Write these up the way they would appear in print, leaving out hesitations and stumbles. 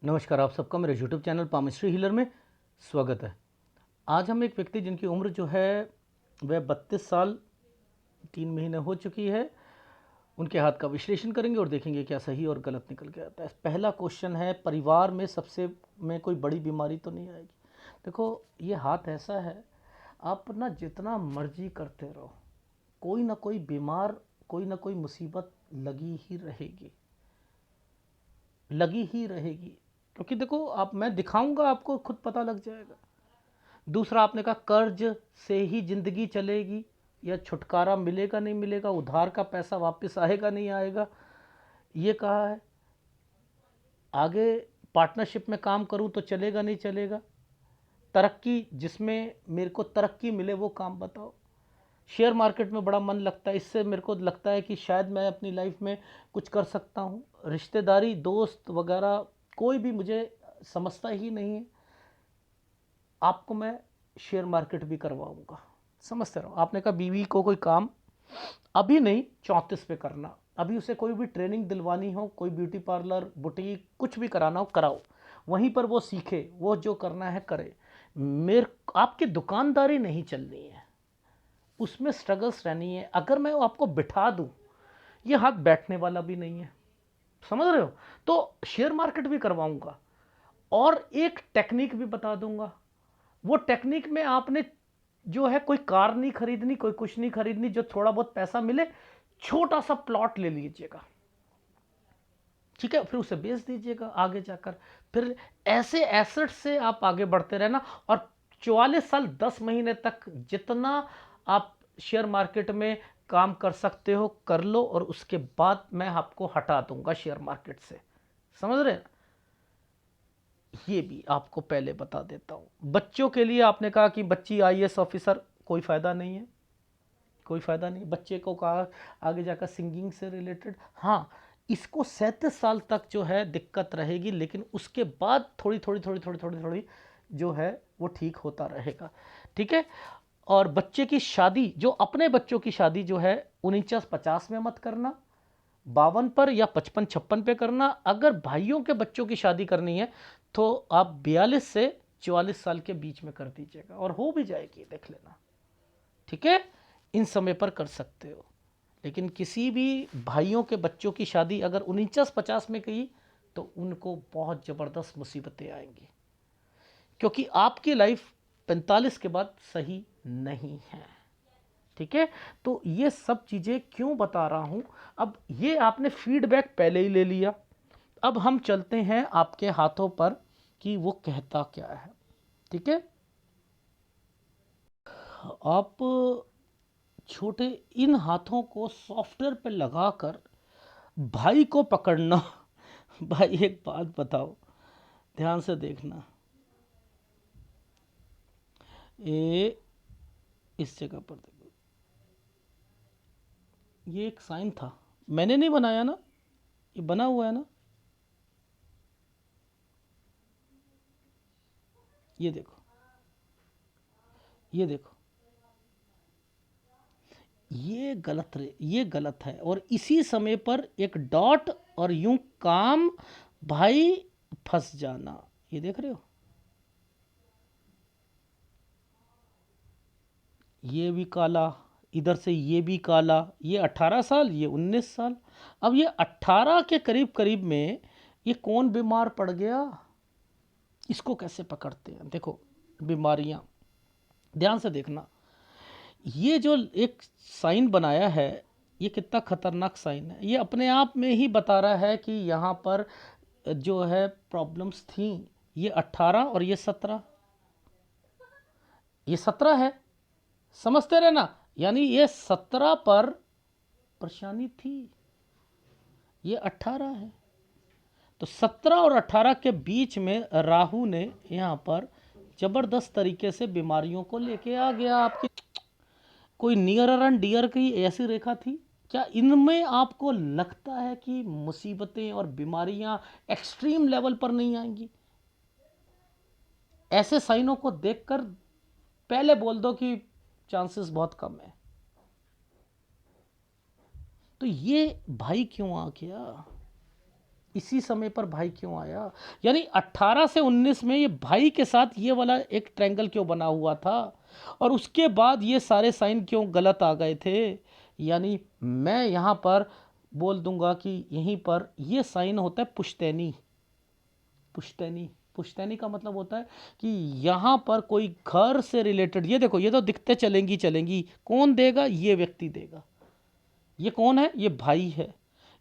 नमस्कार, आप सबका मेरे यूट्यूब चैनल पामिस्ट्री हीलर में स्वागत है। आज हम एक व्यक्ति जिनकी उम्र जो है वह 32 साल 3 महीने हो चुकी है, उनके हाथ का विश्लेषण करेंगे और देखेंगे क्या सही और गलत निकल के आता है। पहला क्वेश्चन है, परिवार में सबसे में कोई बड़ी बीमारी तो नहीं आएगी? देखो, ये हाथ ऐसा है, आप ना जितना मर्जी करते रहो, कोई ना कोई बीमार, कोई ना कोई मुसीबत लगी ही रहेगी। क्योंकि देखो, आप मैं दिखाऊंगा, आपको खुद पता लग जाएगा। दूसरा, आपने कहा कर्ज से ही जिंदगी चलेगी या छुटकारा मिलेगा नहीं मिलेगा, उधार का पैसा वापस आएगा नहीं आएगा, ये कहा है। आगे पार्टनरशिप में काम करूं तो चलेगा नहीं चलेगा, तरक्की जिसमें मेरे को तरक्की मिले वो काम बताओ। शेयर मार्केट में बड़ा मन लगता है, इससे मेरे को लगता है कि शायद मैं अपनी लाइफ में कुछ कर सकता हूँ। रिश्तेदारी, दोस्त वगैरह कोई भी मुझे समझता ही नहीं है। आपको मैं शेयर मार्केट भी करवाऊंगा, समझते रहो। आपने कहा बीवी को कोई काम अभी नहीं, 34 पे करना। अभी उसे कोई भी ट्रेनिंग दिलवानी हो, कोई ब्यूटी पार्लर, बुटीक, कुछ भी कराना हो कराओ, वहीं पर वो सीखे, वो जो करना है करे। मेरे आपकी दुकानदारी नहीं चलनी है, उसमें स्ट्रगल्स रहनी है। अगर मैं आपको बिठा दूं, ये हाथ बैठने वाला भी नहीं है, समझ रहे हो? तो शेयर मार्केट भी करवाऊंगा और एक टेक्निक भी बता दूंगा। वो टेक्निक में आपने जो है कोई कार नहीं खरीदनी, कोई कुछ नहीं खरीदनी, जो थोड़ा बहुत पैसा मिले, छोटा सा प्लॉट ले लीजिएगा, ठीक है, फिर उसे बेच दीजिएगा आगे जाकर। फिर ऐसे एसेट से आप आगे बढ़ते रहना और 44 साल 10 महीने तक जितना आप शेयर मार्केट में काम कर सकते हो कर लो, और उसके बाद मैं आपको हटा दूंगा शेयर मार्केट से, समझ रहे हैं? ये भी आपको पहले बता देता हूं। बच्चों के लिए आपने कहा कि बच्ची आईएएस ऑफिसर, कोई फायदा नहीं है, कोई फायदा नहीं। बच्चे को कहा आगे जाकर सिंगिंग से रिलेटेड, हाँ, इसको 37 साल तक जो है दिक्कत रहेगी, लेकिन उसके बाद थोड़ी थोड़ी थोड़ी थोड़ी थोड़ी थोड़ी जो है वो ठीक होता रहेगा, ठीक है। और बच्चे की शादी, जो अपने बच्चों की शादी जो है 49-50 में मत करना, 52 पर या 55-56 पे करना। अगर भाइयों के बच्चों की शादी करनी है तो आप 42 से 44 साल के बीच में कर दीजिएगा, और हो भी जाएगी, देख लेना, ठीक है। इन समय पर कर सकते हो। लेकिन किसी भी भाइयों के बच्चों की शादी अगर 49-50 में की तो उनको बहुत ज़बरदस्त मुसीबतें आएंगी, क्योंकि आपकी लाइफ 45 के बाद सही नहीं है, ठीक है। तो ये सब चीज़ें क्यों बता रहा हूं, अब ये आपने फीडबैक पहले ही ले लिया। अब हम चलते हैं आपके हाथों पर कि वो कहता क्या है, ठीक है। आप छोटे इन हाथों को सॉफ्टवेयर पे लगाकर भाई को पकड़ना। भाई एक बात बताओ, ध्यान से देखना, ये इस जगह पर देखो, ये एक साइन था, मैंने नहीं बनाया ना, ये बना हुआ है ना, ये देखो, ये देखो, ये गलत है। और इसी समय पर एक डॉट और यूं काम, भाई फंस जाना, ये देख रहे हो, ये भी काला, इधर से ये भी काला, ये 18 साल, ये 19 साल। अब ये 18 के करीब करीब में ये कौन बीमार पड़ गया, इसको कैसे पकड़ते हैं? देखो बीमारियां, ध्यान से देखना, ये जो एक साइन बनाया है, ये कितना खतरनाक साइन है। ये अपने आप में ही बता रहा है कि यहाँ पर जो है प्रॉब्लम्स थी। ये 18 और ये 17, ये 17 है, समझते रहना। यानी ये 17 पर परेशानी थी, ये 18 है। तो 17 और 18 के बीच में राहु ने यहाँ पर जबरदस्त तरीके से बीमारियों को लेके आ गया आपकी। कोई नियर एंड डियर की ऐसी रेखा थी क्या? इनमें आपको लगता है कि मुसीबतें और बीमारियां एक्सट्रीम लेवल पर नहीं आएंगी? ऐसे साइनों को देखकर पहले बोल दो कि चांसेस बहुत कम है। तो ये भाई क्यों आ गया? इसी समय पर भाई क्यों आया? यानी 18 से 19 में ये भाई के साथ ये वाला एक ट्रायंगल क्यों बना हुआ था, और उसके बाद ये सारे साइन क्यों गलत आ गए थे? यानी मैं यहाँ पर बोल दूंगा कि यहीं पर ये साइन होता है पुश्तैनी। पुश्तैनी, पुश्तैनी का मतलब होता है कि यहाँ पर कोई घर से रिलेटेड, ये देखो ये तो दिखते चलेंगी चलेंगी, कौन देगा? ये व्यक्ति देगा। ये कौन है? ये भाई है।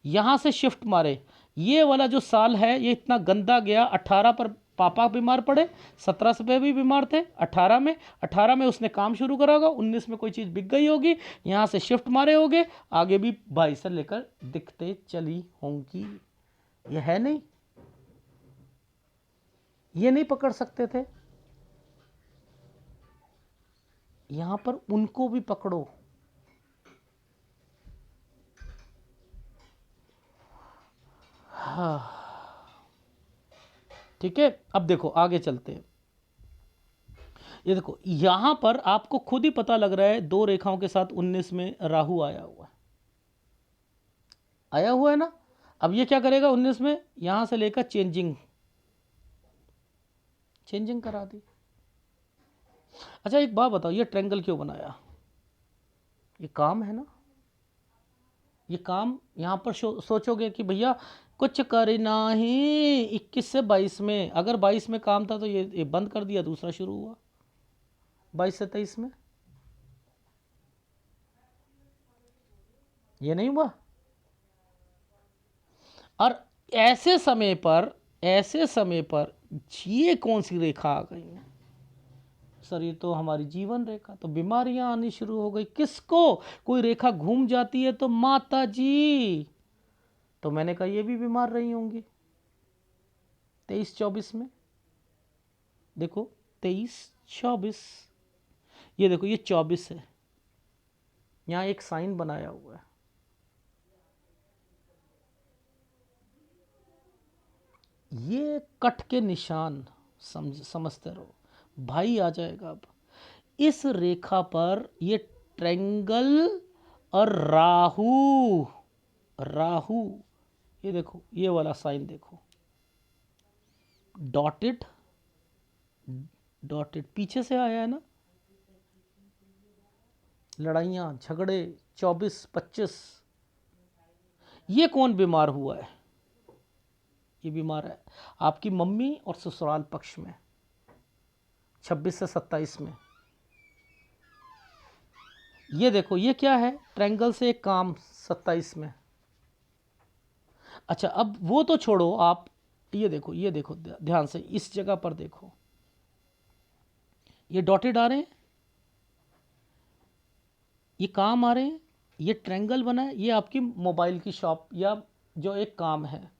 यहाँ से शिफ्ट मारे, ये वाला जो साल है ये इतना गंदा गया। 18 पर पापा बीमार पड़े, 17 से पे भी बीमार थे, 18 में उसने काम शुरू करा होगा, 19 में कोई चीज़ बिक गई होगी, यहाँ से शिफ्ट मारे होगे, आगे भी 22 से लेकर दिखते चली होंगी। ये है नहीं, ये नहीं पकड़ सकते थे। यहाँ पर उनको भी पकड़ो। हाँ, ठीक है। अब देखो आगे चलते हैं। ये देखो यहां पर आपको खुद ही पता लग रहा है, दो रेखाओं के साथ 19 में राहु आया हुआ है, आया हुआ है ना। अब ये क्या करेगा 19 में? यहां से लेकर चेंजिंग करा दी। अच्छा एक बात बताओ, ये ट्रायंगल क्यों बनाया? ये काम है ना, ये काम। यहां पर सोचोगे कि भैया कुछ करना ही 21 से 22 में, अगर 22 में काम था तो ये बंद कर दिया, दूसरा शुरू हुआ 22 से 23 में, ये नहीं हुआ। और ऐसे समय पर ये कौन सी रेखा आ गई है? सर ये तो हमारी जीवन रेखा, तो बीमारियां आनी शुरू हो गई। किसको? कोई रेखा घूम जाती है तो माता जी, तो मैंने कहा ये भी बीमार रही होंगी 23-24 में। देखो 23-24, ये देखो ये 24 है, यहाँ एक साइन बनाया हुआ है, ये कट के निशान समझते रहो। भाई आ जाएगा अब इस रेखा पर, ये ट्रायंगल और राहु, ये देखो ये वाला साइन देखो, डॉटेड पीछे से आया है ना, लड़ाइयाँ झगड़े 24-25। ये कौन बीमार हुआ है? ये बीमार है आपकी मम्मी और ससुराल पक्ष में 26 से 27 में। ये देखो ये क्या है? ट्रायंगल से एक काम 27 में। अच्छा अब वो तो छोड़ो, आप ये देखो ध्यान से, इस जगह पर देखो, ये डॉटेड आ रहे हैं, ये काम आ रहे हैं, ये ट्रायंगल बना है, ये आपकी मोबाइल की शॉप या जो एक काम है।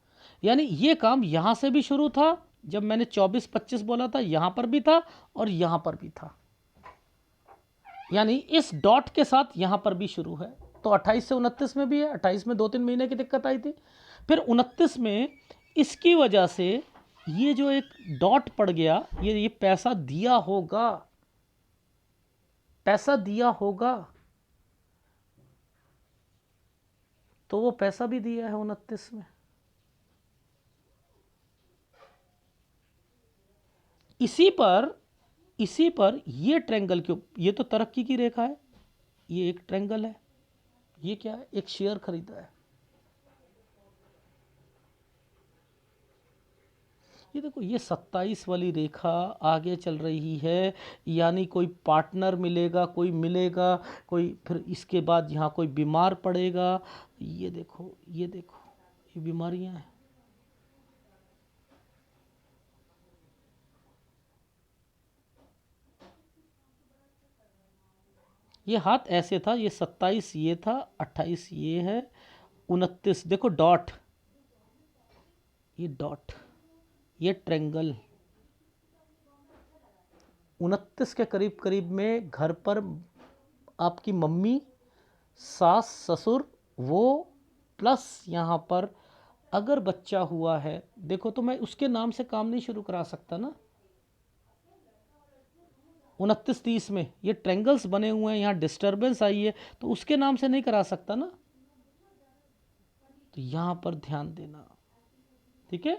यानी ये काम यहाँ से भी शुरू था, जब मैंने 24-25 बोला था, यहाँ पर भी था और यहाँ पर भी था। यानी इस डॉट के साथ यहाँ पर भी शुरू है, तो 28 से 29 में भी है। 28 में 2-3 महीने की दिक्कत आई थी, फिर 29 में इसकी वजह से ये जो एक डॉट पड़ गया, ये पैसा दिया होगा, तो वो पैसा भी दिया है 29 में। इसी पर ये ट्रायंगल क्यों? ये तो तरक्की की रेखा है, ये एक ट्रायंगल है, ये क्या है? एक शेयर खरीदा है। ये देखो ये 27 वाली रेखा आगे चल रही है, यानी कोई पार्टनर मिलेगा, कोई फिर इसके बाद यहाँ कोई बीमार पड़ेगा। ये देखो ये बीमारियां हैं। ये हाथ ऐसे था, ये 27 ये था, 28 ये है, 29 देखो डॉट, ये ट्रायंगल 29 के करीब करीब में घर पर आपकी मम्मी, सास, ससुर, वो प्लस यहाँ पर अगर बच्चा हुआ है, देखो तो मैं उसके नाम से काम नहीं शुरू करा सकता ना। 29-30 में ये ट्रायंगल्स बने हुए हैं, यहाँ डिस्टर्बेंस आई है, तो उसके नाम से नहीं करा सकता ना। तो यहाँ पर ध्यान देना, ठीक है,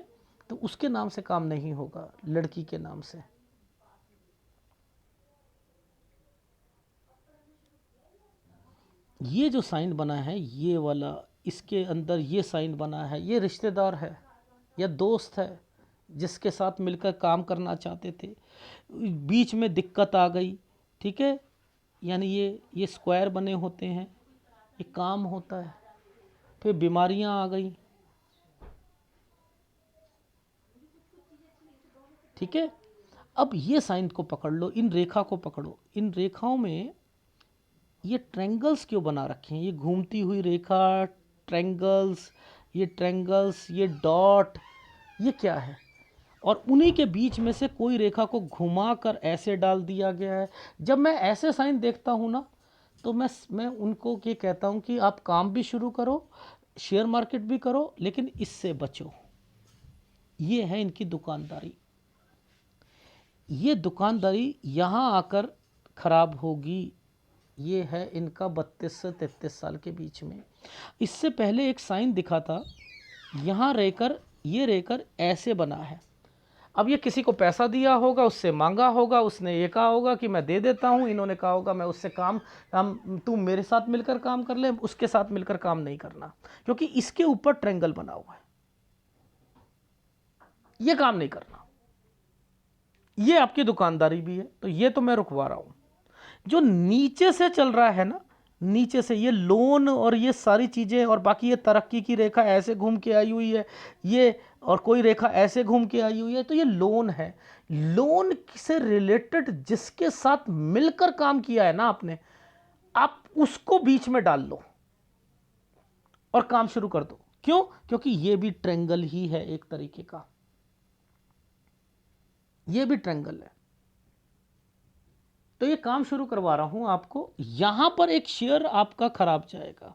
तो उसके नाम से काम नहीं होगा, लड़की के नाम से। ये जो साइन बना है ये वाला, इसके अंदर ये साइन बना है, ये रिश्तेदार है या दोस्त है जिसके साथ मिलकर काम करना चाहते थे, बीच में दिक्कत आ गई, ठीक है, यानी ये स्क्वायर बने होते हैं, ये काम होता है, फिर बीमारियां आ गई, ठीक है। अब ये साइन को पकड़ लो, इन रेखा को पकड़ो, इन रेखाओं में ये ट्रायंगल्स क्यों बना रखे हैं, ये घूमती हुई रेखा, ट्रायंगल्स, ये ट्रायंगल्स, ये डॉट, ये क्या है? और उन्हीं के बीच में से कोई रेखा को घुमाकर ऐसे डाल दिया गया है। जब मैं ऐसे साइन देखता हूँ ना, तो मैं उनको ये कहता हूँ कि आप काम भी शुरू करो, शेयर मार्केट भी करो, लेकिन इससे बचो। ये है इनकी दुकानदारी। ये दुकानदारी यहाँ आकर खराब होगी। ये है इनका 32 से 33 साल के बीच में। इससे पहले एक साइन दिखा था, यहाँ रहकर ये रहकर ऐसे बना है। अब ये किसी को पैसा दिया होगा, उससे मांगा होगा, उसने ये कहा होगा कि मैं दे देता हूँ, इन्होंने कहा होगा मैं उससे हम तू मेरे साथ मिलकर काम कर ले, उसके साथ मिलकर काम नहीं करना, क्योंकि इसके ऊपर ट्रायंगल बना हुआ है, ये काम नहीं करना। ये आपकी दुकानदारी भी है, तो ये तो मैं रुकवा रहा हूं। जो नीचे से चल रहा है ना, नीचे से ये लोन और ये सारी चीजें, और बाकी ये तरक्की की रेखा ऐसे घूम के आई हुई है, ये और कोई रेखा ऐसे घूम के आई हुई है, तो ये लोन है। लोन से रिलेटेड जिसके साथ मिलकर काम किया है ना आपने, आप उसको बीच में डाल लो और काम शुरू कर दो। क्यों? क्योंकि ये भी ट्रायंगल ही है एक तरीके का, ये भी ट्रायंगल है। तो ये काम शुरू करवा रहा हूं आपको। यहां पर एक शेयर आपका खराब जाएगा।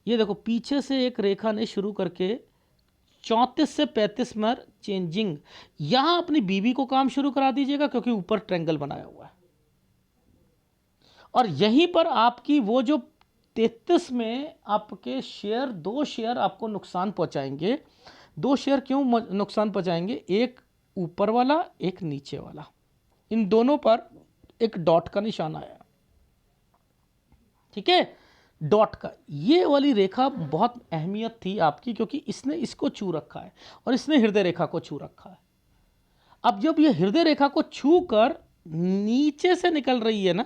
ये देखो, पीछे से एक रेखा ने शुरू करके 34 से 35 में चेंजिंग, यहां अपनी बीवी को काम शुरू करा दीजिएगा, क्योंकि ऊपर ट्रायंगल बनाया हुआ है। और यहीं पर आपकी वो जो 33 में आपके शेयर, 2 शेयर आपको नुकसान पहुंचाएंगे। 2 शेयर क्यों नुकसान पहुंचाएंगे? एक ऊपर वाला, एक नीचे वाला। इन दोनों पर एक डॉट का निशान आया, ठीक है, डॉट का। ये वाली रेखा बहुत अहमियत थी आपकी, क्योंकि इसने इसको छू रखा है और इसने हृदय रेखा को छू रखा है। अब जब ये हृदय रेखा को छू कर नीचे से निकल रही है ना,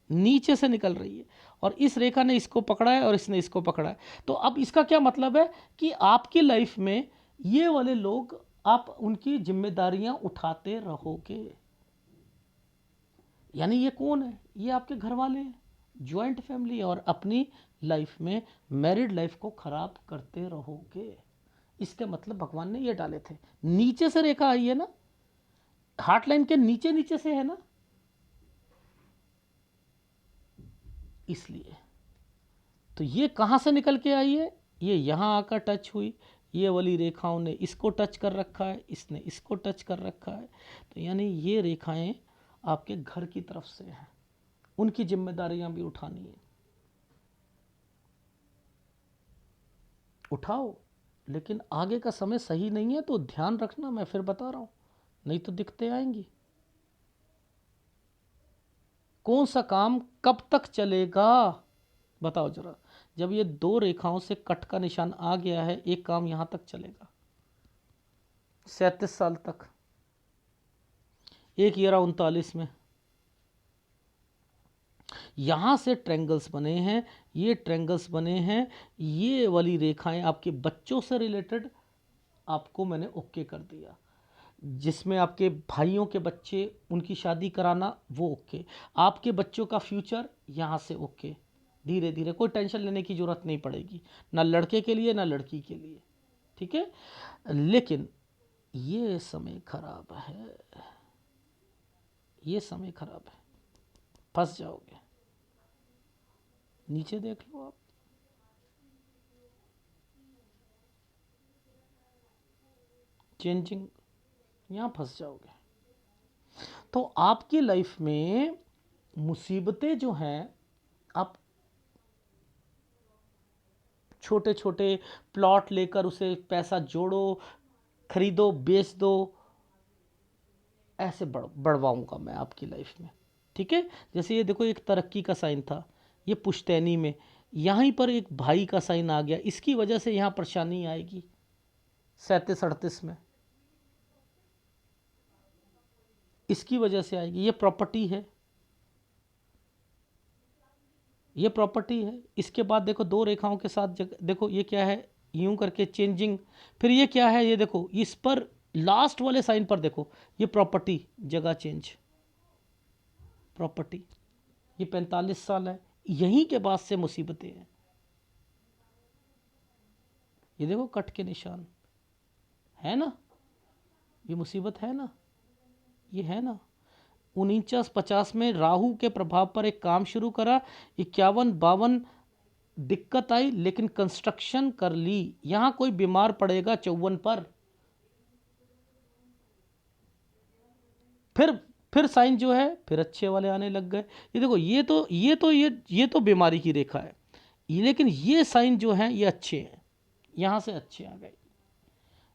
नीचे से निकल रही है, और इस रेखा ने इसको पकड़ा है और इसने इसको पकड़ा है, तो अब इसका क्या मतलब है कि आपकी लाइफ में ये वाले लोग, आप उनकी जिम्मेदारियां उठाते रहोगे। यानी ये कौन है? ये आपके घर वाले हैं, ज्वाइंट फैमिली, और अपनी लाइफ में, मैरिड लाइफ को खराब करते रहोगे। इसके मतलब भगवान ने ये डाले थे। नीचे से रेखा आई है ना, हार्ट लाइन के नीचे नीचे से है ना, इसलिए। तो ये कहां से निकल के आई है? ये यहां आकर टच हुई, ये वाली रेखाओं ने इसको टच कर रखा है, इसने इसको टच कर रखा है, तो यानी ये रेखाएं आपके घर की तरफ से हैं, उनकी जिम्मेदारियां भी उठानी है। उठाओ, लेकिन आगे का समय सही नहीं है, तो ध्यान रखना, मैं फिर बता रहा हूं, नहीं तो दिक्कतें आएंगी। कौन सा काम कब तक चलेगा बताओ जरा। जब ये 2 रेखाओं से कट का निशान आ गया है, एक काम यहां तक चलेगा 37 साल तक, एक 39 में। यहां से ट्रायंगल्स बने हैं, ये ट्रायंगल्स बने हैं, ये वाली रेखाएं आपके बच्चों से रिलेटेड आपको मैंने ओके कर दिया। जिसमें आपके भाइयों के बच्चे, उनकी शादी कराना, वो ओके। आपके बच्चों का फ्यूचर यहाँ से ओके। धीरे धीरे कोई टेंशन लेने की ज़रूरत नहीं पड़ेगी, ना लड़के के लिए ना लड़की के लिए, ठीक है। लेकिन ये समय खराब है, ये समय खराब है, फंस जाओगे। नीचे देख लो आप, चेंजिंग, यहाँ फंस जाओगे। तो आपकी लाइफ में मुसीबतें जो हैं, आप छोटे छोटे प्लॉट लेकर उसे पैसा जोड़ो, खरीदो, बेच दो, ऐसे बढ़वाऊंगा मैं आपकी लाइफ में। ठीक है, जैसे ये देखो एक तरक्की का साइन था, ये पुश्तैनी में, यहीं पर एक भाई का साइन आ गया, इसकी वजह से यहाँ परेशानी आएगी 37-38 में, इसकी वजह से आएगी। ये प्रॉपर्टी है, ये प्रॉपर्टी है। इसके बाद देखो दो रेखाओं के साथ देखो ये क्या है, यूं करके चेंजिंग। फिर ये क्या है, ये देखो इस पर लास्ट वाले साइन पर देखो, ये प्रॉपर्टी, जगह चेंज, प्रॉपर्टी। ये 45 साल है, यहीं के बाद से मुसीबतें हैं। ये देखो कट के निशान है ना, ये मुसीबत है ना, ये है ना। 49-50 में राहु के प्रभाव पर एक काम शुरू करा, 51-52 दिक्कत आई, लेकिन कंस्ट्रक्शन कर ली। यहां कोई बीमार पड़ेगा 54 पर। फिर साइन जो है फिर अच्छे वाले आने लग गए। ये देखो ये तो बीमारी की रेखा है, लेकिन ये साइन जो है ये अच्छे हैं, यहां से अच्छे आ गए।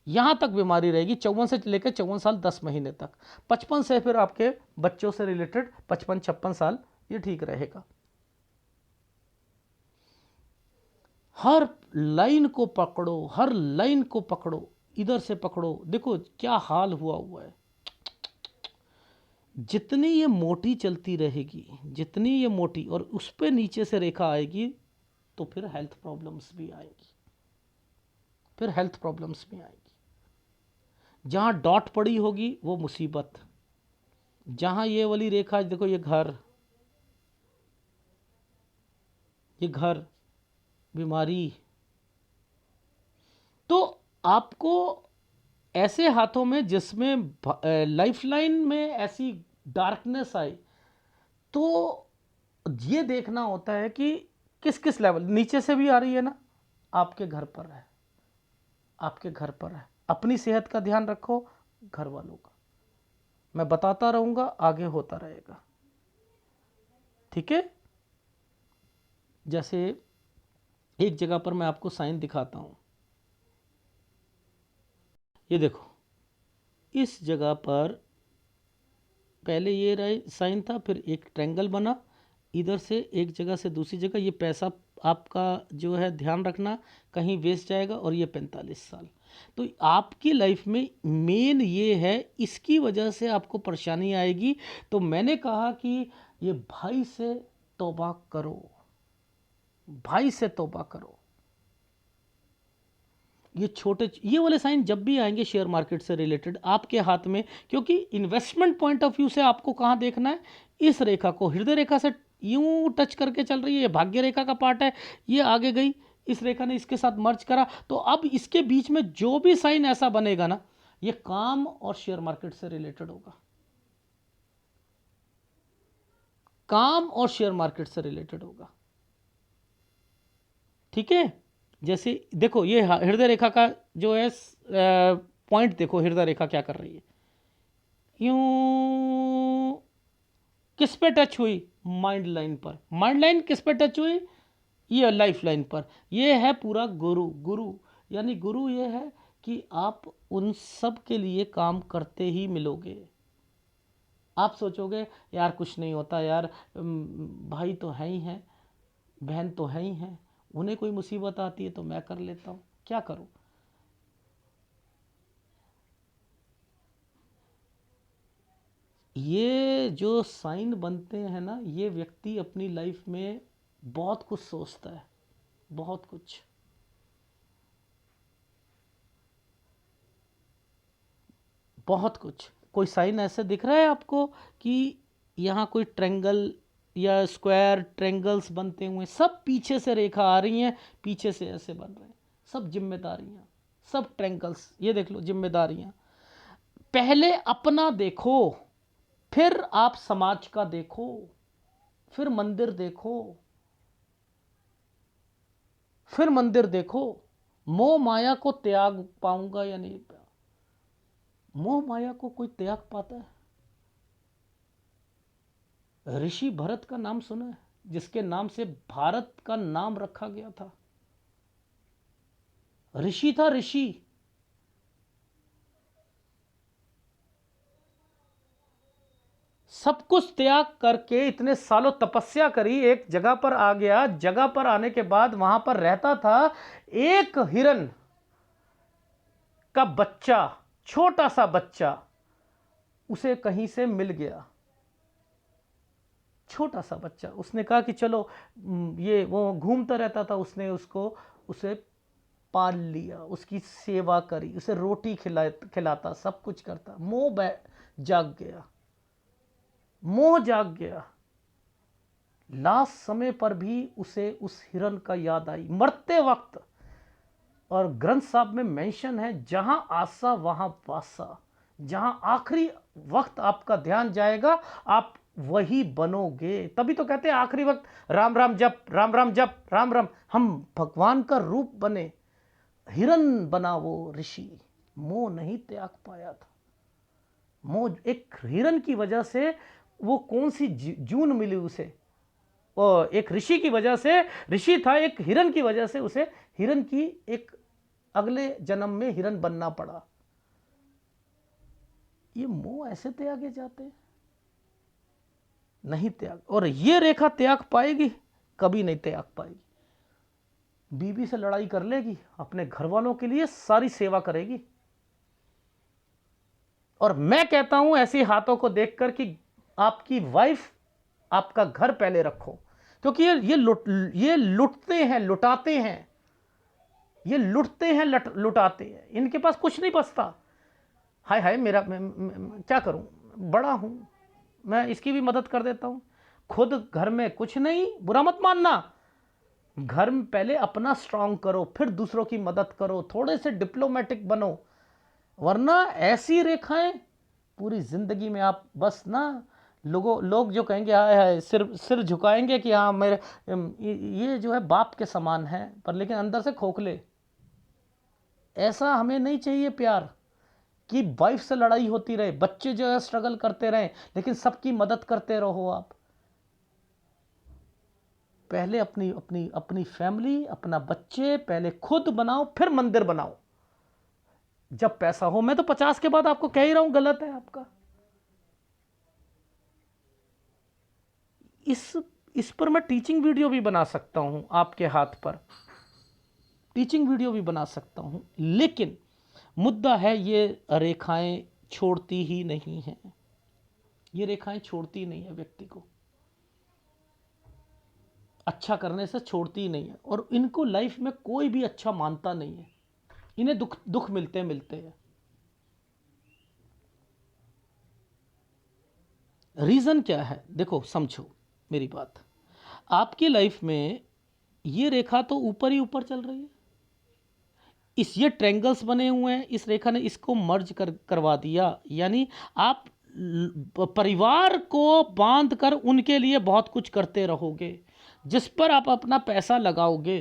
यहां तक बीमारी रहेगी 54 से लेकर 54 साल 10 महीने तक। 55 से फिर आपके बच्चों से रिलेटेड 55-56 साल ये ठीक रहेगा। हर लाइन को पकड़ो, हर लाइन को पकड़ो, इधर से पकड़ो। देखो क्या हाल हुआ है। जितनी ये मोटी चलती रहेगी, जितनी ये मोटी, और उस पर नीचे से रेखा आएगी, तो फिर हेल्थ प्रॉब्लम्स भी आएंगी, फिर हेल्थ प्रॉब्लम्स भी आएंगी। जहां डॉट पड़ी होगी वो मुसीबत, जहां ये वाली रेखा देखो, ये घर बीमारी। तो आपको ऐसे हाथों में जिसमें लाइफ लाइन में ऐसी डार्कनेस आए, तो ये देखना होता है कि किस किस लेवल, नीचे से भी आ रही है ना, आपके घर पर है, आपके घर पर है। अपनी सेहत का ध्यान रखो, घर वालों का मैं बताता रहूंगा, आगे होता रहेगा। ठीक है, जैसे एक जगह पर मैं आपको साइन दिखाता हूं। ये देखो इस जगह पर पहले ये साइन था, फिर एक ट्रायंगल बना, इधर से एक जगह से दूसरी जगह। ये पैसा आपका जो है ध्यान रखना कहीं वेस्ट जाएगा, और ये 45 साल। तो आपकी लाइफ में मेन ये है, इसकी वजह से आपको परेशानी आएगी। तो मैंने कहा कि ये भाई से तौबा करो, भाई से तौबा करो। ये वाले साइन जब भी आएंगे शेयर मार्केट से रिलेटेड आपके हाथ में, क्योंकि इन्वेस्टमेंट पॉइंट ऑफ व्यू से आपको कहां देखना है, इस रेखा को, हृदय रेखा से यूं टच करके चल रही है, ये भाग्य रेखा का पार्ट है, ये आगे गई, इस रेखा ने इसके साथ मर्ज करा। तो अब इसके बीच में जो भी साइन ऐसा बनेगा ना, ये काम और शेयर मार्केट से रिलेटेड होगा, काम और शेयर मार्केट से रिलेटेड होगा। ठीक है, जैसे देखो ये हृदय रेखा का जो है पॉइंट, देखो हृदय रेखा क्या कर रही है, यूं किस पे टच हुई, माइंड लाइन पर। माइंड लाइन किस पे टच हुई, ये लाइफ लाइन पर। ये है पूरा गुरु, गुरु यानी गुरु ये है कि आप उन सब के लिए काम करते ही मिलोगे। आप सोचोगे यार कुछ नहीं होता यार, भाई तो है ही हैं, बहन तो है ही हैं, उन्हें कोई मुसीबत आती है तो मैं कर लेता हूँ, क्या करूँ। ये जो साइन बनते हैं ना, ये व्यक्ति अपनी लाइफ में बहुत कुछ सोचता है, बहुत कुछ। बहुत कुछ। कोई साइन ऐसे दिख रहा है आपको कि यहाँ कोई ट्रेंगल या स्क्वायर ट्रेंगल्स बनते हुए, सब पीछे से रेखा आ रही हैं, पीछे से ऐसे बन रहे हैं, सब जिम्मेदारियां, सब ट्रेंगल्स, ये देख लो जिम्मेदारियां। पहले अपना देखो, फिर आप समाज का देखो, फिर मंदिर देखो, फिर मंदिर देखो। मोह माया को त्याग पाऊंगा या नहीं, मोह माया को कोई त्याग पाता है? ऋषि भरत का नाम सुना है, जिसके नाम से भारत का नाम रखा गया था। ऋषि था, ऋषि। सब कुछ त्याग करके इतने सालों तपस्या करी, एक जगह पर आ गया। जगह पर आने के बाद वहां पर रहता था। एक हिरन का बच्चा, छोटा सा बच्चा उसे कहीं से मिल गया, छोटा सा बच्चा। उसने कहा कि चलो, ये वो घूमता रहता था, उसने उसे पाल लिया, उसकी सेवा करी, उसे रोटी खिलाता, सब कुछ करता। जाग गया, मोह जाग गया। लास्ट समय पर भी उसे उस हिरन का याद आई, मरते वक्त। और ग्रंथ साहब में मेंशन है, जहां आशा वहां पासा। जहां आखिरी वक्त आपका ध्यान जाएगा, आप वही बनोगे। तभी तो कहते हैं आखिरी वक्त राम राम जप, राम राम जप, राम राम। हम भगवान का रूप बने, हिरन बना वो ऋषि। मोह नहीं त्याग पाया था। मोह, एक हिरन की वजह से वो कौन सी जून मिली उसे, और एक ऋषि की वजह से, ऋषि था, एक हिरन की वजह से उसे हिरन की एक अगले जन्म में हिरन बनना पड़ा। ये मोह ऐसे त्यागे जाते हैं? नहीं त्याग। और ये रेखा त्याग पाएगी? कभी नहीं त्याग पाएगी। बीवी से लड़ाई कर लेगी, अपने घर वालों के लिए सारी सेवा करेगी। और मैं कहता हूं ऐसे हाथों को देखकर कि आपकी वाइफ, आपका घर पहले रखो, क्योंकि ये लुटते हैं, लुटाते हैं। ये लुटते हैं, लुटाते हैं। इनके पास कुछ नहीं बचता। हाय हाय, मैं क्या करूं, बड़ा हूं, मैं इसकी भी मदद कर देता हूं। खुद घर में कुछ नहीं, बुरा मत मानना। घर में पहले अपना स्ट्रांग करो, फिर दूसरों की मदद करो, थोड़े से डिप्लोमेटिक बनो। वरना ऐसी रेखाएं पूरी जिंदगी में आप बस ना, लोग जो कहेंगे, हाय हाय, सिर सिर झुकाएंगे कि हाँ मेरे, ये जो है बाप के समान है, पर लेकिन अंदर से खोखले। ऐसा हमें नहीं चाहिए प्यार, कि वाइफ से लड़ाई होती रहे, बच्चे जो है स्ट्रगल करते रहे, लेकिन सबकी मदद करते रहो आप। पहले अपनी अपनी अपनी फैमिली, अपना बच्चे पहले खुद बनाओ, फिर मंदिर बनाओ जब पैसा हो। मैं तो 50 के बाद आपको कह ही रहा हूं, गलत है आपका। इस पर मैं टीचिंग वीडियो भी बना सकता हूं, आपके हाथ पर टीचिंग वीडियो भी बना सकता हूं। लेकिन मुद्दा है, ये रेखाएं छोड़ती ही नहीं है। ये रेखाएं छोड़ती नहीं है व्यक्ति को, अच्छा करने से छोड़ती ही नहीं है। और इनको लाइफ में कोई भी अच्छा मानता नहीं है। इन्हें दुख दुख मिलते मिलते हैं। रीजन क्या है? देखो, समझो मेरी बात। आपकी लाइफ में ये रेखा तो ऊपर ही ऊपर चल रही है। ये ट्रेंगल्स बने हुए हैं, इस रेखा ने इसको मर्ज करवा दिया। यानी आप परिवार को बांध कर उनके लिए बहुत कुछ करते रहोगे, जिस पर आप अपना पैसा लगाओगे।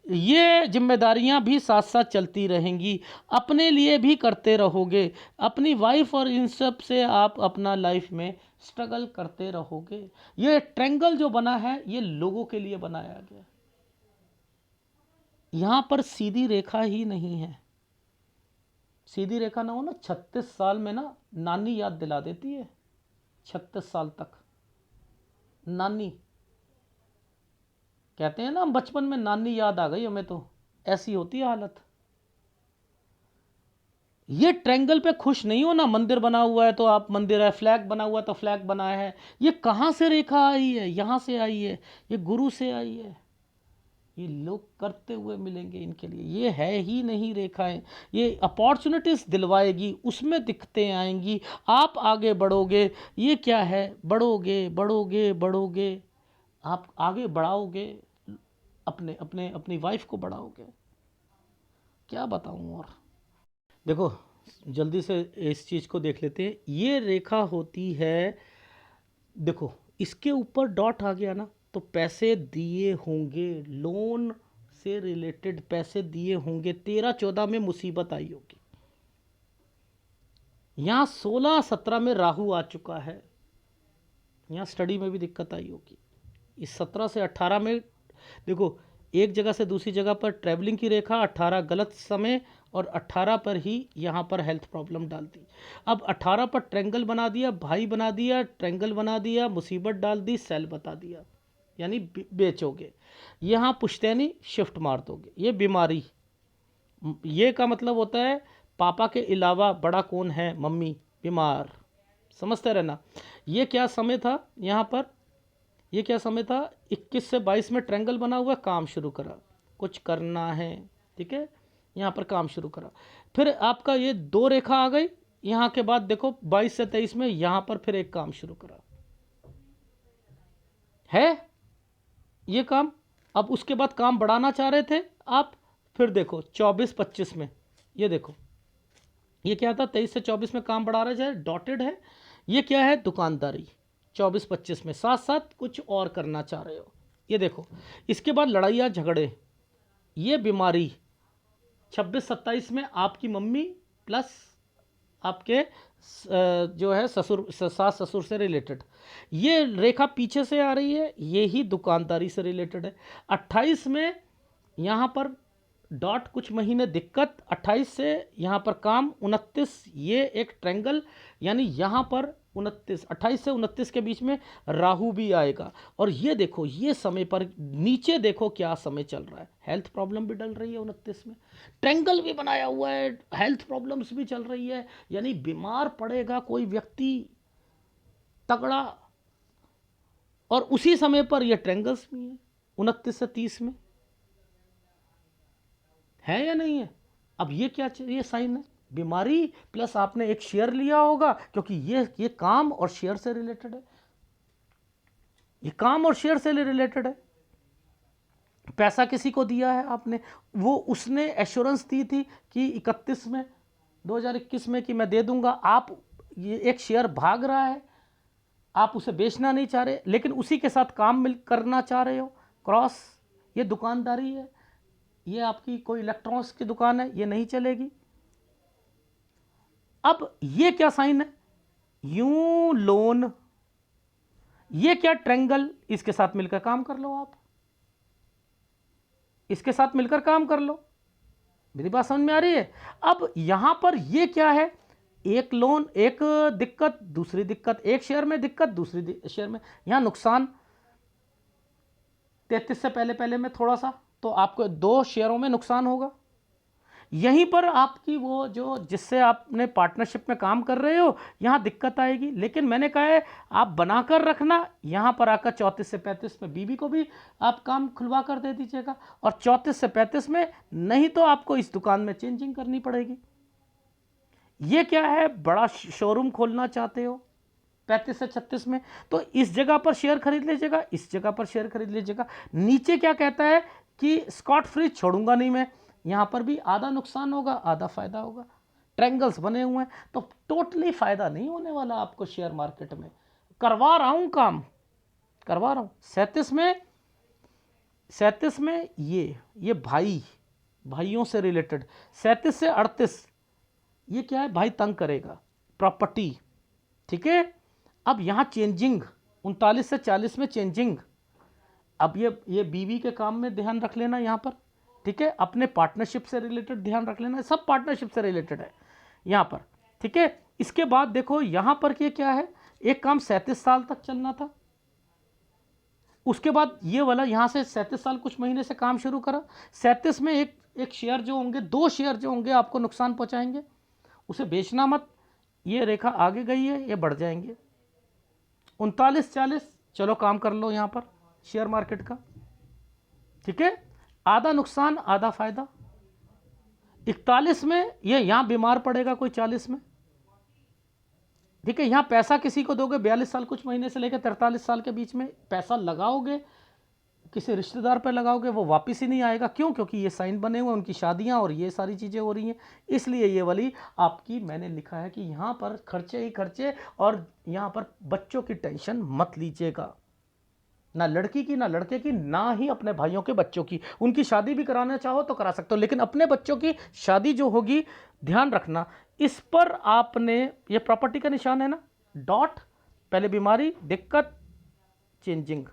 ये जिम्मेदारियां भी साथ साथ चलती रहेंगी, अपने लिए भी करते रहोगे। अपनी वाइफ और इन सब से आप अपना लाइफ में स्ट्रगल करते रहोगे। ये ट्रेंगल जो बना है, ये लोगों के लिए बनाया गया। यहां पर सीधी रेखा ही नहीं है। सीधी रेखा ना हो ना, 36 साल में ना नानी याद दिला देती है। 36 साल तक नानी, कहते हैं ना हम बचपन में, नानी याद आ गई हमें, तो ऐसी होती है हालत। ये ट्रायंगल पे खुश नहीं हो ना, मंदिर बना हुआ है तो आप मंदिर है, फ्लैग बना हुआ है तो फ्लैग बनाया है। ये कहां से रेखा आई है? यहां से आई है, ये गुरु से आई है। ये लोग करते हुए मिलेंगे इनके लिए, ये है ही नहीं रेखाएं। ये अपॉर्चुनिटीज दिलवाएगी, उसमें दिखते आएंगी, आप आगे बढ़ोगे। ये क्या है? बढ़ोगे बढ़ोगे बढ़ोगे, आप आगे बढ़ाओगे, अपने अपने अपनी वाइफ को बढ़ाओगे। क्या बताऊं और। देखो, जल्दी से इस चीज़ को देख लेते हैं। ये रेखा होती है, देखो इसके ऊपर डॉट आ गया ना, तो पैसे दिए होंगे, लोन से रिलेटेड पैसे दिए होंगे। 13-14 में मुसीबत आई होगी। यहाँ 16-17 में राहु आ चुका है, यहाँ स्टडी में भी दिक्कत आई होगी। इस 17 से 18 में देखो, एक जगह से दूसरी जगह पर ट्रैवलिंग की रेखा 18 गलत समय और 18 पर ही यहाँ पर हेल्थ प्रॉब्लम डाल दी। अब 18 पर ट्रेंगल बना दिया, भाई बना दिया, ट्रेंगल बना दिया, मुसीबत डाल दी, सेल बता दिया, यानी बेचोगे। यहाँ पुश्तैनी शिफ्ट मार दोगे, ये बीमारी। ये का मतलब होता है पापा के अलावा बड़ा कौन है, मम्मी बीमार, समझते रहना। ये क्या समय था यहाँ पर, ये क्या समय था, 21 से 22 में ट्रेंगल बना हुआ, काम शुरू करा, कुछ करना है, ठीक है, यहाँ पर काम शुरू करा। फिर आपका ये 2 रेखा आ गई, यहाँ के बाद देखो 22 से 23 में यहाँ पर फिर एक काम शुरू करा है ये काम। अब उसके बाद काम बढ़ाना चाह रहे थे आप, फिर देखो 24-25 में, ये देखो ये क्या था, 23 से 24 में काम बढ़ा रहे थे, डॉटेड है, ये क्या है, दुकानदारी। 24-25 में साथ साथ कुछ और करना चाह रहे हो, ये देखो। इसके बाद लड़ाइयाँ झगड़े, ये बीमारी। 26-27 में आपकी मम्मी प्लस आपके जो है ससुर, सास ससुर से रिलेटेड, ये रेखा पीछे से आ रही है, ये ही दुकानदारी से रिलेटेड है। 28 में यहाँ पर डॉट कुछ महीने दिक्कत, 28 से यहाँ पर काम, 29 ये एक ट्रेंगल, यानी यहाँ पर 29, 28 से 29 के बीच में राहु भी आएगा। और ये देखो ये समय पर नीचे देखो क्या समय चल रहा है, हेल्थ प्रॉब्लम भी डल रही है 29 में, ट्रेंगल भी बनाया हुआ है, हेल्थ प्रॉब्लम्स भी चल रही है, यानी बीमार पड़ेगा कोई व्यक्ति तगड़ा। और उसी समय पर ये ट्रेंगल्स भी है 29 से 30 में, है या नहीं है। अब ये क्या, ये साइन है, बीमारी प्लस आपने एक शेयर लिया होगा, क्योंकि ये काम और शेयर से रिलेटेड है, ये काम और शेयर से रिलेटेड है। पैसा किसी को दिया है आपने, वो उसने एश्योरेंस दी थी कि 31 में 2021 में कि मैं दे दूंगा, आप ये एक शेयर भाग रहा है, आप उसे बेचना नहीं चाह रहे, लेकिन उसी के साथ काम मिल करना चाह रहे हो, क्रॉस। ये दुकानदारी है, ये आपकी कोई इलेक्ट्रॉनिक्स की दुकान है, ये नहीं चलेगी। अब ये क्या साइन है, यूं लोन, ये क्या ट्रेंगल, इसके साथ मिलकर काम कर लो, आप इसके साथ मिलकर काम कर लो। मेरी बात समझ में आ रही है। अब यहां पर ये क्या है, एक लोन, एक दिक्कत, दूसरी दिक्कत, एक शेयर में दिक्कत, दूसरी शेयर में, यहां नुकसान 33 से पहले पहले में थोड़ा सा, तो आपको 2 शेयरों में नुकसान होगा। यहीं पर आपकी वो जो जिससे आपने पार्टनरशिप में काम कर रहे हो, यहां दिक्कत आएगी। लेकिन मैंने कहा है आप बनाकर रखना, यहां पर आकर 34 से 35 में बीवी को भी आप काम खुलवा कर दे दीजिएगा, और 34 से 35 में नहीं तो आपको इस दुकान में चेंजिंग करनी पड़ेगी। ये क्या है, बड़ा शोरूम खोलना चाहते हो 35 से 36 में, तो इस जगह पर शेयर खरीद लीजिएगा, इस जगह पर शेयर खरीद लीजिएगा। नीचे क्या कहता है कि स्कॉट फ्री छोड़ूंगा नहीं मैं, यहां पर भी आधा नुकसान होगा आधा फायदा होगा, ट्रायंगल्स बने हुए हैं, तो टोटली फायदा नहीं होने वाला आपको शेयर मार्केट में। करवा रहा हूं काम, करवा रहा हूं। 37 में ये भाइयों से रिलेटेड, 37 से 38 ये क्या है, भाई तंग करेगा, प्रॉपर्टी, ठीक है। अब यहां चेंजिंग 39 से 40 में चेंजिंग, अब ये बीवी के काम में ध्यान रख लेना यहां पर, ठीक है। अपने पार्टनरशिप से रिलेटेड ध्यान रख लेना, सब पार्टनरशिप से रिलेटेड है यहां पर, ठीक है। इसके बाद देखो यहां पर क्या है, एक काम 37 साल तक चलना था, उसके बाद ये वाला यहां से 37 साल कुछ महीने से काम शुरू करा, 37 में एक शेयर जो होंगे, 2 शेयर जो होंगे आपको नुकसान पहुंचाएंगे, उसे बेचना मत। ये रेखा आगे गई है, ये बढ़ जाएंगे। 39-40 चलो काम कर लो यहां पर शेयर मार्केट का, ठीक है, आधा नुकसान आधा फायदा। 41 में ये यहां बीमार पड़ेगा कोई 40 में, ठीक है। यहां पैसा किसी को दोगे 42 साल कुछ महीने से लेकर 43 साल के बीच में पैसा लगाओगे, किसी रिश्तेदार पर लगाओगे, वो वापस ही नहीं आएगा। क्यों? क्योंकि ये साइन बने हुए, उनकी शादियां और ये सारी चीज़ें हो रही हैं, इसलिए ये वाली आपकी मैंने लिखा है कि यहाँ पर खर्चे ही खर्चे, और यहाँ पर बच्चों की टेंशन मत लीजिएगा, ना लड़की की ना लड़के की, ना ही अपने भाइयों के बच्चों की। उनकी शादी भी कराना चाहो तो करा सकते हो, लेकिन अपने बच्चों की शादी जो होगी ध्यान रखना, इस पर आपने, ये प्रॉपर्टी का निशान है ना, डॉट, पहले बीमारी, दिक्कत, चेंजिंग,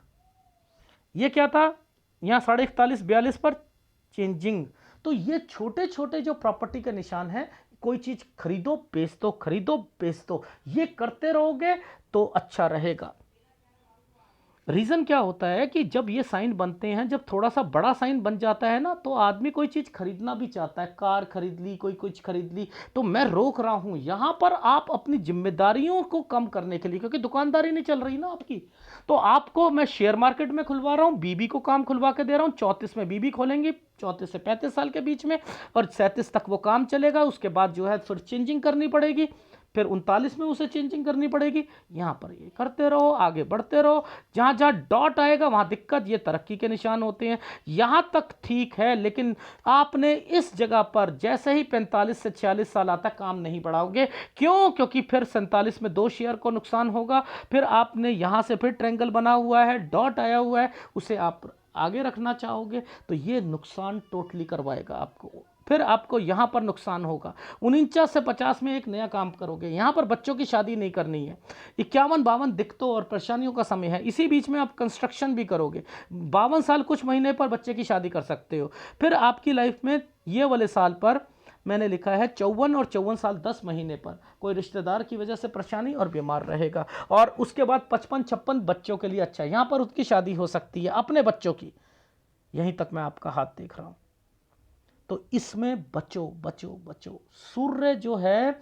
ये क्या था, यहाँ 41.5 42 पर चेंजिंग। तो ये छोटे छोटे जो प्रॉपर्टी के निशान हैं, कोई चीज खरीदो बेच दो, खरीदो बेच दो, ये करते रहोगे तो अच्छा रहेगा। रीज़न क्या होता है कि जब ये साइन बनते हैं, जब थोड़ा सा बड़ा साइन बन जाता है ना, तो आदमी कोई चीज़ खरीदना भी चाहता है, कार खरीद ली, कोई कुछ खरीद ली, तो मैं रोक रहा हूं यहां पर आप अपनी जिम्मेदारियों को कम करने के लिए, क्योंकि दुकानदारी नहीं चल रही ना आपकी। तो आपको मैं शेयर मार्केट में खुलवा रहा हूं, बीबी को काम खुलवा के दे रहा हूं, 34 में बीबी खोलेंगी, 34 से 35 साल के बीच में, और 37 तक वो काम चलेगा। उसके बाद जो है फिर चेंजिंग करनी पड़ेगी, फिर 39 में उसे चेंजिंग करनी पड़ेगी। यहां पर ये करते रहो, आगे बढ़ते रहो। जहां जहां डॉट आएगा वहां दिक्कत, ये तरक्की के निशान होते हैं। यहां तक ठीक है, लेकिन आपने इस जगह पर जैसे ही 45 से 46 साल आता काम नहीं बढ़ाओगे। क्यों? क्योंकि फिर 47 में 2 शेयर को नुकसान होगा। फिर आपने यहां से फिर ट्रायंगल बना हुआ है, डॉट आया हुआ है, उसे आप आगे रखना चाहोगे तो ये नुकसान टोटली करवाएगा आपको। फिर आपको यहां पर नुकसान होगा। 49 से 50 में एक नया काम करोगे, यहां पर बच्चों की शादी नहीं करनी है। 51-52 दिक्कतों और परेशानियों का समय है, इसी बीच में आप कंस्ट्रक्शन भी करोगे। 52 साल कुछ महीने पर बच्चे की शादी कर सकते हो। फिर आपकी लाइफ में ये वाले साल पर मैंने लिखा है 54 और 54 साल 10 महीने पर कोई रिश्तेदार की वजह से परेशानी और बीमार रहेगा। और उसके बाद 55-56 बच्चों के लिए अच्छा है, यहां पर उसकी शादी हो सकती है अपने बच्चों की। यहीं तक मैं आपका हाथ देख रहा हूं, तो इसमें बचो बचो बचो। सूर्य जो है,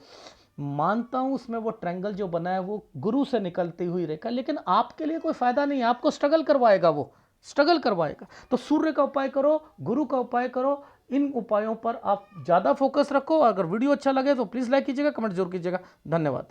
मानता हूं उसमें वो ट्रायंगल जो बना है वो गुरु से निकलती हुई रेखा, लेकिन आपके लिए कोई फायदा नहीं है, आपको स्ट्रगल करवाएगा, वो स्ट्रगल करवाएगा। तो सूर्य का उपाय करो, गुरु का उपाय करो, इन उपायों पर आप ज्यादा फोकस रखो। अगर वीडियो अच्छा लगे तो प्लीज लाइक कीजिएगा, कमेंट जरूर कीजिएगा। धन्यवाद।